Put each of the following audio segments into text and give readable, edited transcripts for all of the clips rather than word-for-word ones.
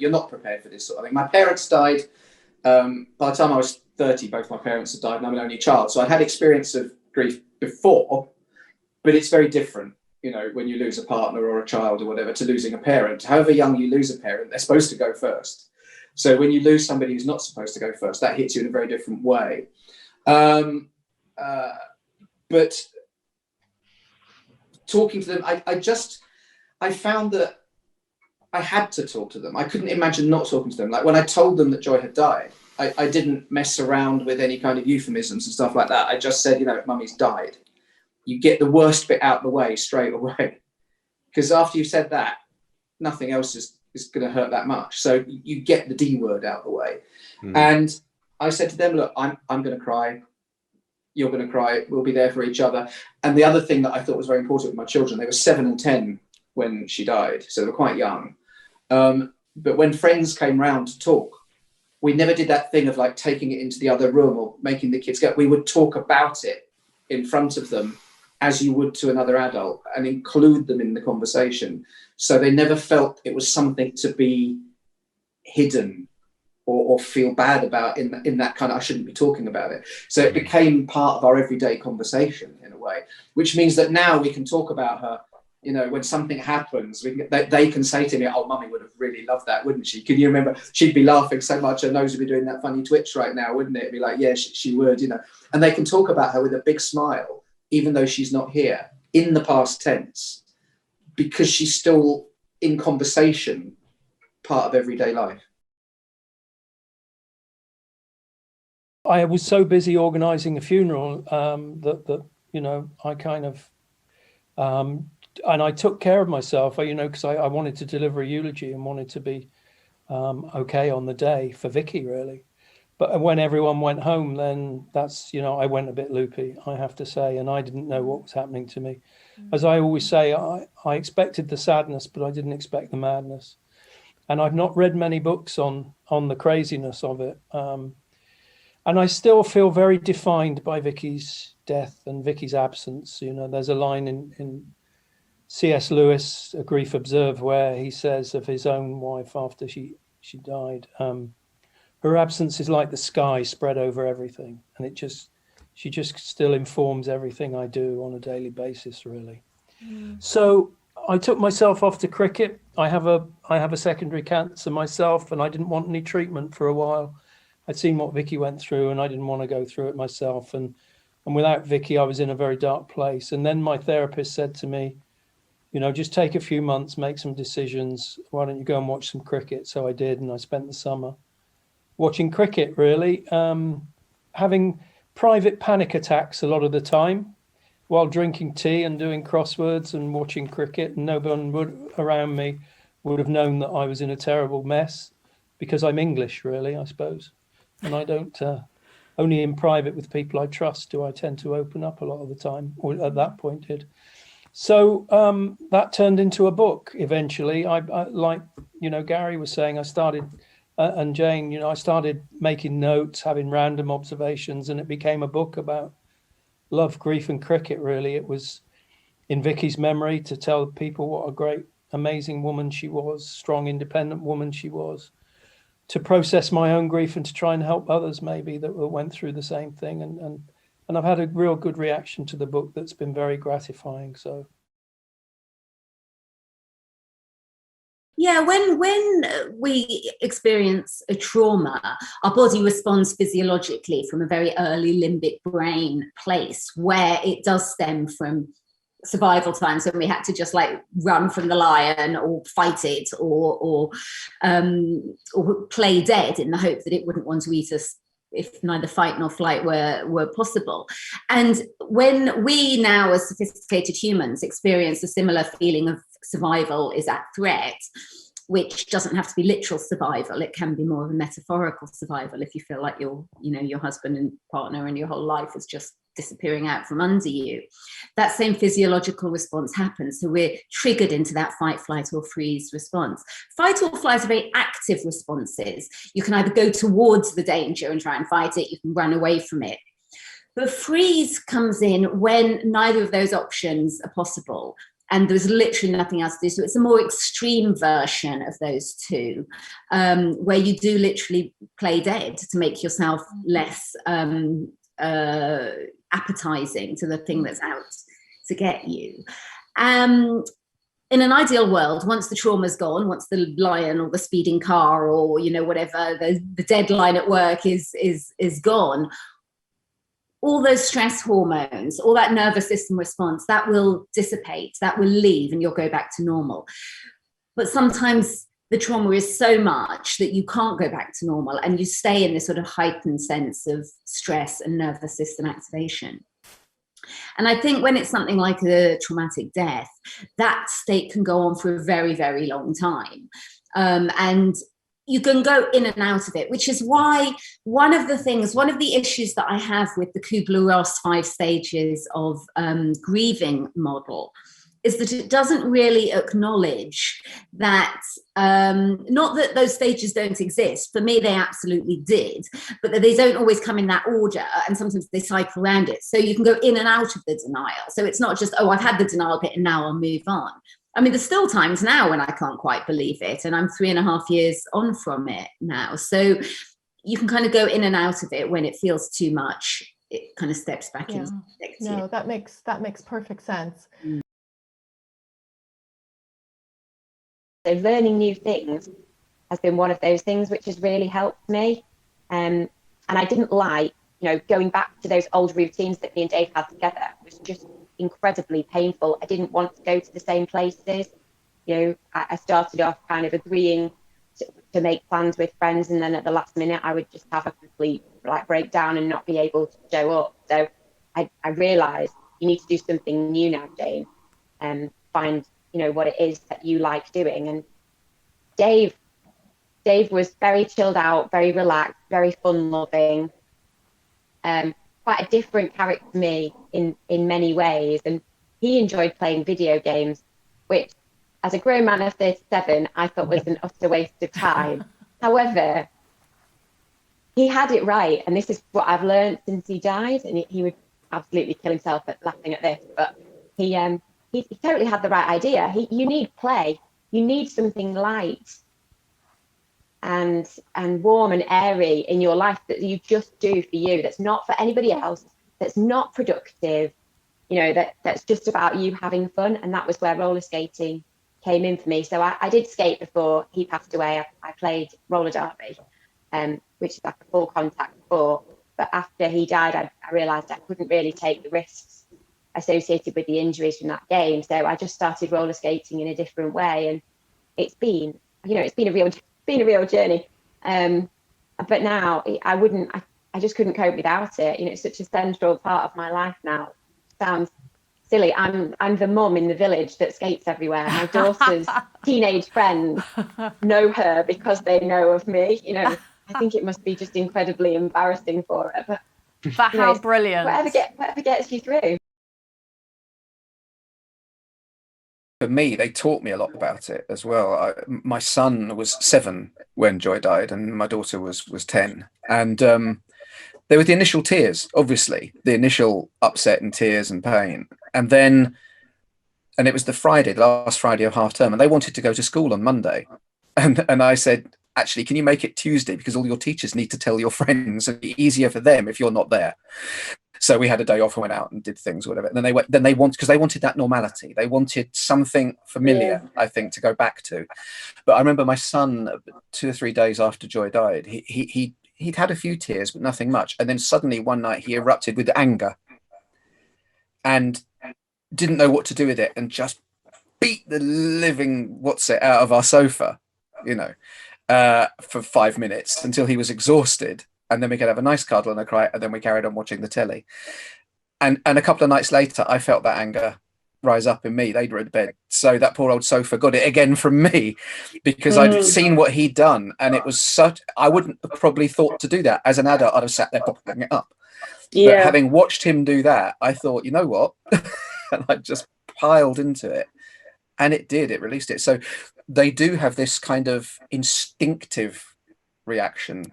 you're not prepared for this sort of thing. My parents died. By the time I was 30, both my parents had died, and I'm an only child. So I had experience of grief before, but it's very different, when you lose a partner or a child or whatever, to losing a parent. However young you lose a parent, they're supposed to go first. So when you lose somebody who's not supposed to go first, that hits you in a very different way. But talking to them, I found that I had to talk to them. I couldn't imagine not talking to them. Like when I told them that Joy had died, I didn't mess around with any kind of euphemisms and stuff like that. I just said, Mummy's died. You get the worst bit out of the way straight away. Because after you've said that, nothing else is going to hurt that much. So you get the D word out of the way. And I said to them, look, I'm going to cry. You're going to cry. We'll be there for each other. And the other thing that I thought was very important with my children, they were 7 and 10 when she died. So they were quite young. But when friends came round to talk, we never did that thing of like taking it into the other room or making the kids go. We would talk about it in front of them as you would to another adult and include them in the conversation. So they never felt it was something to be hidden or feel bad about in that kind of, I shouldn't be talking about it. So it became part of our everyday conversation in a way, which means that now we can talk about her. When something happens, they can say to me, oh, Mummy would have really loved that, wouldn't she? Can you remember? She'd be laughing so much, her nose would be doing that funny twitch right now, wouldn't it? It'd be like, yeah, she would, And they can talk about her with a big smile, even though she's not here, in the past tense, because she's still in conversation, part of everyday life. I was so busy organising a funeral that I kind of... and I took care of myself, because I wanted to deliver a eulogy and wanted to be okay on the day for Vicky, really. But when everyone went home, then that's, I went a bit loopy, I have to say, and I didn't know what was happening to me. As I always say, I expected the sadness, but I didn't expect the madness. And I've not read many books on the craziness of it. And I still feel very defined by Vicky's death and Vicky's absence. There's a line in C.S. Lewis, A Grief Observed, where he says of his own wife after she died, her absence is like the sky spread over everything, and she just still informs everything I do on a daily basis, really. So I took myself off to cricket. I have a secondary cancer myself, and I didn't want any treatment for a while. I'd seen what Vicky went through, and I didn't want to go through it myself. And without Vicky, I was in a very dark place. And then my therapist said to me, just take a few months, make some decisions. Why don't you go and watch some cricket? So I did, and I spent the summer watching cricket, really, having private panic attacks a lot of the time while drinking tea and doing crosswords and watching cricket. And no one around me would have known that I was in a terrible mess because I'm English, really, I suppose. And I don't, only in private with people I trust do I tend to open up a lot of the time, or at that point did. So that turned into a book eventually. I like, Gary was saying, I started, and Jane, I started making notes, having random observations, and it became a book about love, grief, and cricket, really. It was in Vicky's memory to tell people what a great, amazing woman she was, strong, independent woman she was, to process my own grief and to try and help others maybe that went through the same thing. And I've had a real good reaction to the book that's been very gratifying. So. Yeah, when we experience a trauma, our body responds physiologically from a very early limbic brain place where it does stem from survival times when we had to just like run from the lion or fight it or play dead in the hope that it wouldn't want to eat us if neither fight nor flight were possible. And when we now as sophisticated humans experience a similar feeling of survival is at threat, which doesn't have to be literal survival, it can be more of a metaphorical survival if you feel like your husband and partner and your whole life is just disappearing out from under you. That same physiological response happens. So we're triggered into that fight, flight, or freeze response. Fight or flight are very active responses. You can either go towards the danger and try and fight it, you can run away from it. But freeze comes in when neither of those options are possible. and there's literally nothing else to do. So it's a more extreme version of those two, where you do literally play dead to make yourself less appetizing to the thing that's out to get you. In an ideal world, once the trauma's gone, once the lion or the speeding car or, you know, whatever, the deadline at work is gone, all those stress hormones, all that nervous system response, that will dissipate, that will leave, and you'll go back to normal. But sometimes the trauma is so much that you can't go back to normal, and you stay in this sort of heightened sense of stress and nervous system activation. And I think when it's something like a traumatic death, that state can go on for a very, very long time. And you can go in and out of it, which is why one of the issues that I have with the Kubler-Ross 5 stages of grieving model is that it doesn't really acknowledge that, not that those stages don't exist. For me, they absolutely did, but that they don't always come in that order, and sometimes they cycle around it. So you can go in and out of the denial. So it's not just, oh, I've had the denial bit and now I'll move on. I mean, there's still times now when I can't quite believe it, and I'm 3.5 years on from it now. So you can kind of go in and out of it. When it feels too much, it kind of steps back in. No, that makes perfect sense. So learning new things has been one of those things which has really helped me. And I didn't like, going back to those old routines that me and Dave had together. It was just incredibly painful. I didn't want to go to the same places. I started off kind of agreeing to make plans with friends, and then at the last minute I would just have a complete breakdown and not be able to show up. So I realised you need to do something new now, Jane, and find what it is that you like doing. And Dave was very chilled out, very relaxed, very fun loving, quite a different character to me in many ways. And he enjoyed playing video games, which as a grown man of 37 I thought was an utter waste of time. However, he had it right, and this is what I've learned since he died, and he would absolutely kill himself at laughing at this, but he totally had the right idea. You need play. You need something light and warm and airy in your life that you just do for you. That's not for anybody else. That's not productive. That's just about you having fun. And that was where roller skating came in for me. So I did skate before he passed away. I played roller derby, which is like a full contact sport. But after he died, I realised I couldn't really take the risks associated with the injuries from that game. So I just started roller skating in a different way, and it's been a real journey. But now I just couldn't cope without it. It's such a central part of my life now. Sounds silly. I'm the mum in the village that skates everywhere. My daughter's teenage friends know her because they know of me. I think it must be just incredibly embarrassing for her. But how brilliant. Whatever gets you through. For me, they taught me a lot about it as well. My son was 7 when Joy died, and my daughter was 10. And there were the initial tears, obviously, the initial upset and tears and pain. And it was the last Friday of half term, and they wanted to go to school on Monday. And I said, actually, can you make it Tuesday? Because all your teachers need to tell your friends, and it'd be easier for them if you're not there. So we had a day off and went out and did things, or whatever. And then they wanted that normality. They wanted something familiar, I think, to go back to. But I remember my son, 2 or 3 days after Joy died, he'd had a few tears, but nothing much. And then suddenly one night he erupted with anger and didn't know what to do with it, and just beat the living out of our sofa, for 5 minutes until he was exhausted. And then we could have a nice cuddle and a cry, and then we carried on watching the telly. And a couple of nights later, I felt that anger rise up in me. They'd read to bed. So that poor old sofa got it again from me, because I'd seen what he'd done. And it was I wouldn't have probably thought to do that. As an adult, I'd have sat there popping it up. Yeah. But having watched him do that, I thought, you know what? And I just piled into it. And it did. It released it. So they do have this kind of instinctive reaction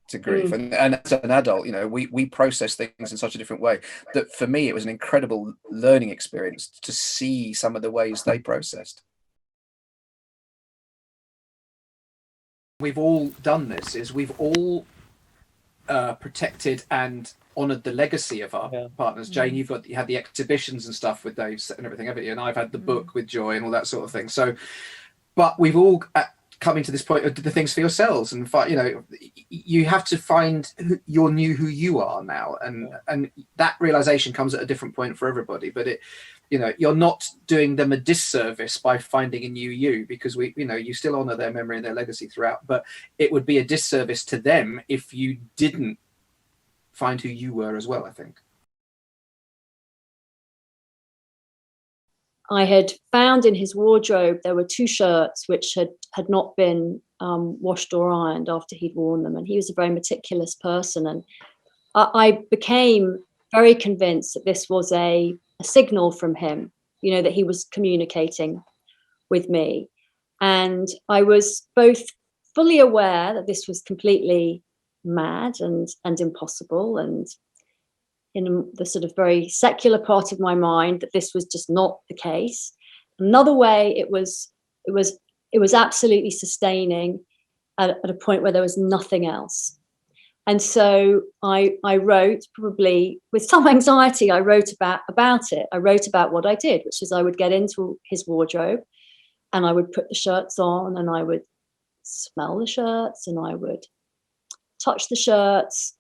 to grief. And as an adult, you know, we process things in such a different way that for me, it was an incredible learning experience to see some of the ways they processed. We've all done this, is we've all protected and honoured the legacy of our partners. Jane, you had the exhibitions and stuff with those and everything, haven't you? And I've had the book with Joy and all that sort of thing. So, but we've all coming to this point of the things for yourselves, and you know, you have to find who you are now, and that realization comes at a different point for everybody. But it, you know, you're not doing them a disservice by finding a new you, because you still honor their memory and their legacy throughout, but it would be a disservice to them if you didn't find who you were as well, I think. I had found in his wardrobe there were 2 shirts which had not been washed or ironed after he'd worn them, and he was a very meticulous person, and I became very convinced that this was a signal from him, you know, that he was communicating with me. And I was both fully aware that this was completely mad and impossible, and in the sort of very secular part of my mind that this was just not the case. Another way, it was absolutely sustaining at a point where there was nothing else. And so I wrote, probably with some anxiety, I wrote about it. I wrote about what I did, which is I would get into his wardrobe and I would put the shirts on and I would smell the shirts and I would touch the shirts.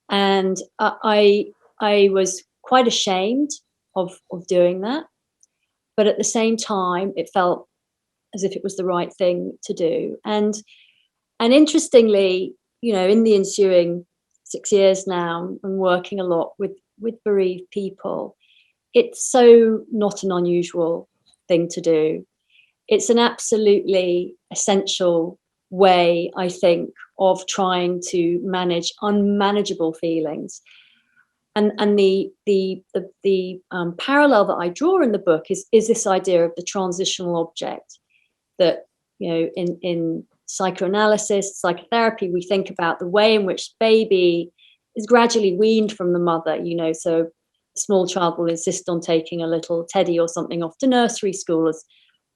And I was quite ashamed of doing that. But at the same time, it felt as if it was the right thing to do. And interestingly, you know, in the ensuing 6 years now, I'm working a lot with bereaved people. It's so not an unusual thing to do. It's an absolutely essential way, I think, of trying to manage unmanageable feelings. And the parallel that I draw in the book is this idea of the transitional object, that, you know, in psychoanalysis, psychotherapy, we think about the way in which baby is gradually weaned from the mother, you know, so a small child will insist on taking a little teddy or something off to nursery school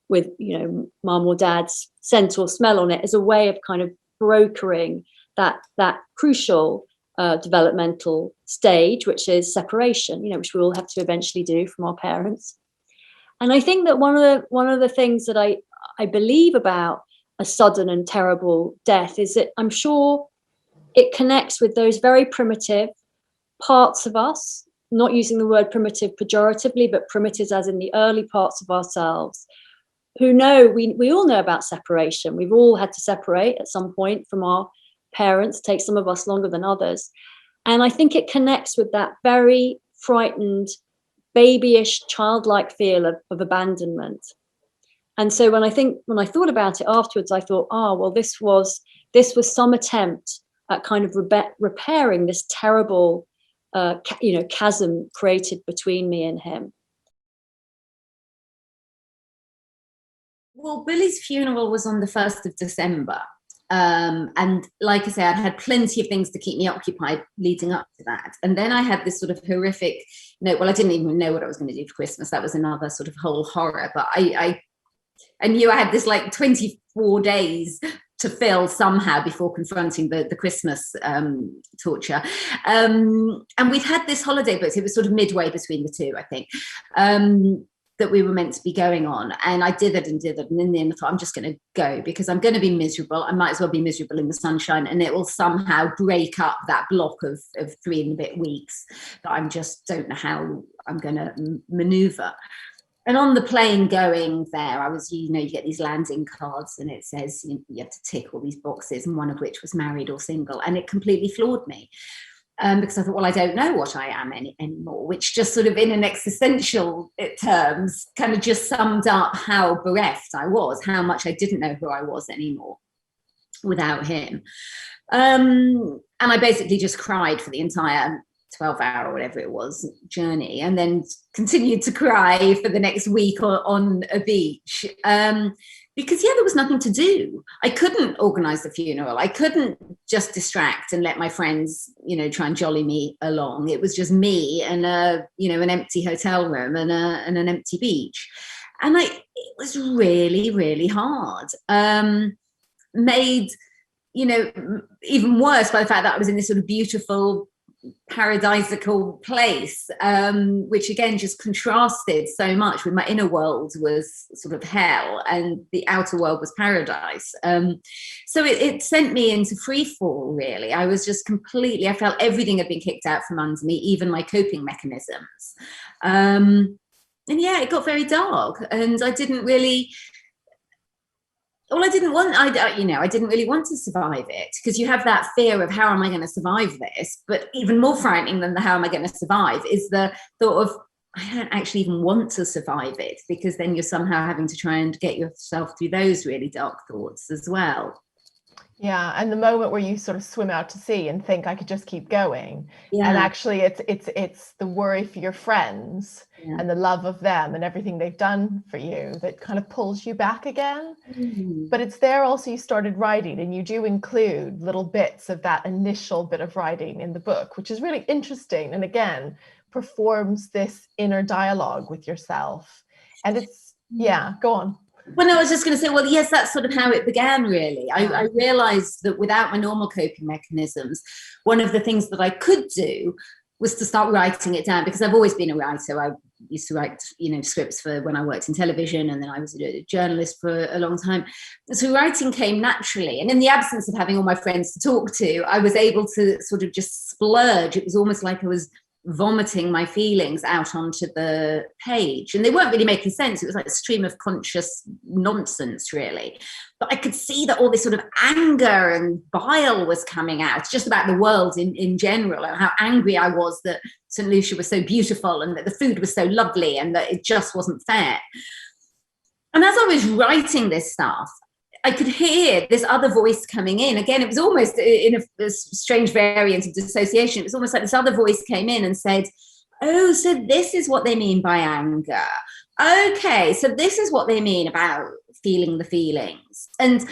with, you know, mum or dad's scent or smell on it as a way of kind of brokering that crucial developmental stage, which is separation, you know, which we all have to eventually do from our parents. And I think that one of the things that I believe about a sudden and terrible death is that I'm sure it connects with those very primitive parts of us, not using the word primitive pejoratively, but primitives as in the early parts of ourselves, who know, we all know about separation. We've all had to separate at some point from our parents. It takes some of us longer than others. And I think it connects with that very frightened, babyish, childlike feel of abandonment. And so when I thought about it afterwards, I thought, well, this was some attempt at kind of repairing this terrible, chasm created between me and him. Well, Billy's funeral was on the 1st of December. And like I say, I'd had plenty of things to keep me occupied leading up to that. And then I had this sort of horrific note. Well, I didn't even know what I was going to do for Christmas. That was another sort of whole horror. But I knew I had this like 24 days to fill somehow before confronting the Christmas torture. And we'd had this holiday booked. It was sort of midway between the two, I think, that we were meant to be going on. And I dithered. And in the end, I thought, I'm just going to go because I'm going to be miserable. I might as well be miserable in the sunshine. And it will somehow break up that block of 3 and a bit weeks that I just don't know how I'm going to maneuver. And on the plane going there, I was, you get these landing cards and it says you have to tick all these boxes, and one of which was married or single. And it completely floored me because I thought, well, I don't know what I am anymore, which just sort of in an existential terms kind of just summed up how bereft I was, how much I didn't know who I was anymore without him. And I basically just cried for the entire 12-hour or whatever it was journey, and then continued to cry for the next week on a beach. because there was nothing to do. I couldn't organize the funeral. I couldn't just distract and let my friends, try and jolly me along. It was just me and an empty hotel room and an empty beach. And it was really, really hard. Made, even worse by the fact that I was in this sort of beautiful, paradisical place, which again just contrasted so much with my inner world was sort of hell and the outer world was paradise. So it sent me into free fall, really. I was just completely, I felt everything had been kicked out from under me, even my coping mechanisms. And yeah, it got very dark, and I didn't really I didn't really want to survive it, because you have that fear of how am I going to survive this? But even more frightening than the how am I going to survive is the thought of I don't actually even want to survive it, because then you're somehow having to try and get yourself through those really dark thoughts as well. Yeah, and the moment where you sort of swim out to sea and think I could just keep going, and actually it's the worry for your friends and the love of them and everything they've done for you that kind of pulls you back again. But it's there also you started writing, and you do include little bits of that initial bit of writing in the book, which is really interesting, and again performs this inner dialogue with yourself. And it's go on. Well, no, I was just going to say, well, yes, that's sort of how it began, really. I realized that without my normal coping mechanisms, one of the things that I could do was to start writing it down, because I've always been a writer. I used to write, scripts for when I worked in television, and then I was a journalist for a long time. So writing came naturally. And in the absence of having all my friends to talk to, I was able to sort of just splurge. It was almost like I was vomiting my feelings out onto the page, and they weren't really making sense. It was like a stream of conscious nonsense, really. But I could see that all this sort of anger and bile was coming out just about the world in general, and how angry I was that St. Lucia was so beautiful and that the food was so lovely and that it just wasn't fair. And as I was writing this stuff, I could hear this other voice coming in. Again, it was almost in a strange variant of dissociation. It was almost like this other voice came in and said, oh, so this is what they mean by anger. Okay, so this is what they mean about feeling the feelings. And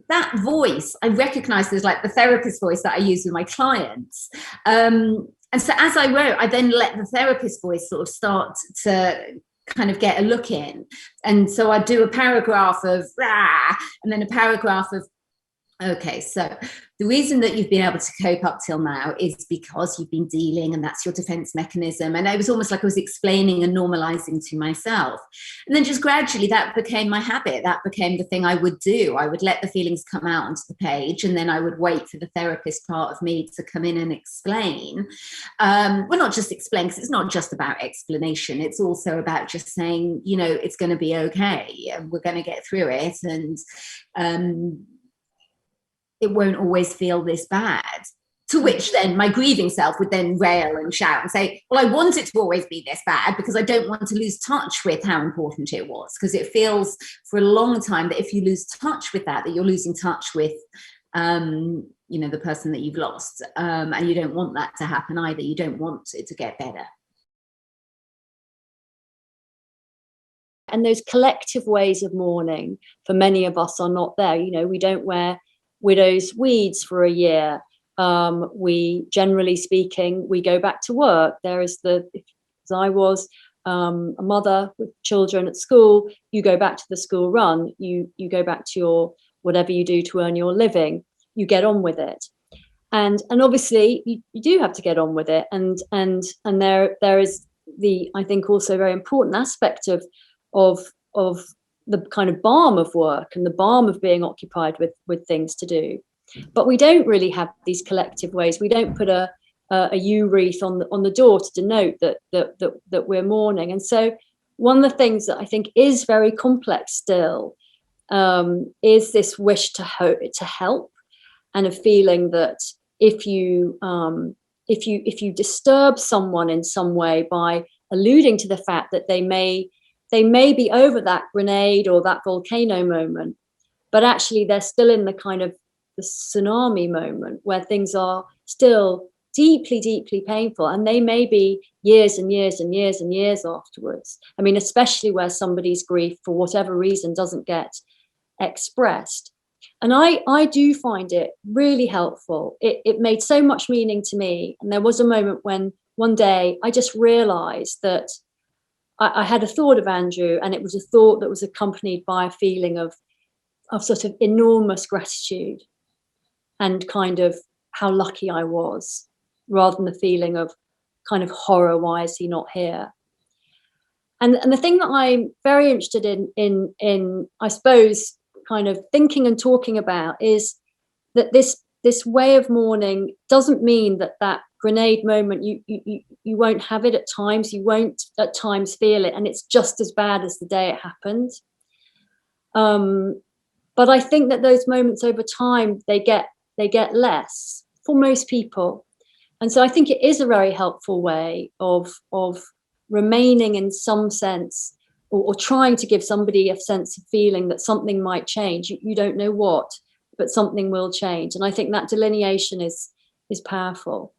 that voice, I recognized as like the therapist voice that I use with my clients. And so as I wrote, I then let the therapist voice sort of start to kind of get a look in. And so I'd do a paragraph of rah, and then a paragraph of, okay, so the reason that you've been able to cope up till now is because you've been dealing, and that's your defense mechanism. And it was almost like I was explaining and normalizing to myself. And then just gradually that became my habit. That became the thing I would do. I would let the feelings come out onto the page, and then I would wait for the therapist part of me to come in and explain. Well, not just explain, because it's not just about explanation. It's also about just saying, it's going to be okay. We're going to get through it. And, it won't always feel this bad. To which then my grieving self would then rail and shout and say, well, I want it to always be this bad because I don't want to lose touch with how important it was. Because it feels for a long time that if you lose touch with that you're losing touch with, the person that you've lost. And you don't want that to happen either. You don't want it to get better. And those collective ways of mourning, for many of us, are not there. We don't wear widow's weeds for a year. We, generally speaking, we go back to work. There is as I was a mother with children at school, you go back to the school run, you go back to your whatever you do to earn your living, you get on with it. And obviously you do have to get on with it. And there is the, I think, also very important aspect of the kind of balm of work and the balm of being occupied with things to do. But we don't really have these collective ways. We don't put a yew wreath on the door to denote that we're mourning. And so one of the things that I think is very complex still is this wish to help, and a feeling that if you disturb someone in some way by alluding to the fact that they may be over that grenade or that volcano moment, but actually they're still in the kind of the tsunami moment where things are still deeply, deeply painful. And they may be years and years and years and years afterwards. I mean, especially where somebody's grief, for whatever reason, doesn't get expressed. And I do find it really helpful. It made so much meaning to me. And there was a moment when one day I just realized that I had a thought of Andrew, and it was a thought that was accompanied by a feeling of sort of enormous gratitude and kind of how lucky I was, rather than the feeling of kind of horror, why is he not here? And the thing that I'm very interested in I suppose, kind of thinking and talking about is that this way of mourning doesn't mean that grenade moment, you won't have it at times, you won't at times feel it, and it's just as bad as the day it happened. But I think that those moments over time, they get less for most people. And so I think it is a very helpful way of remaining in some sense, or trying to give somebody a sense of feeling that something might change. You don't know what, but something will change. And I think that delineation is powerful.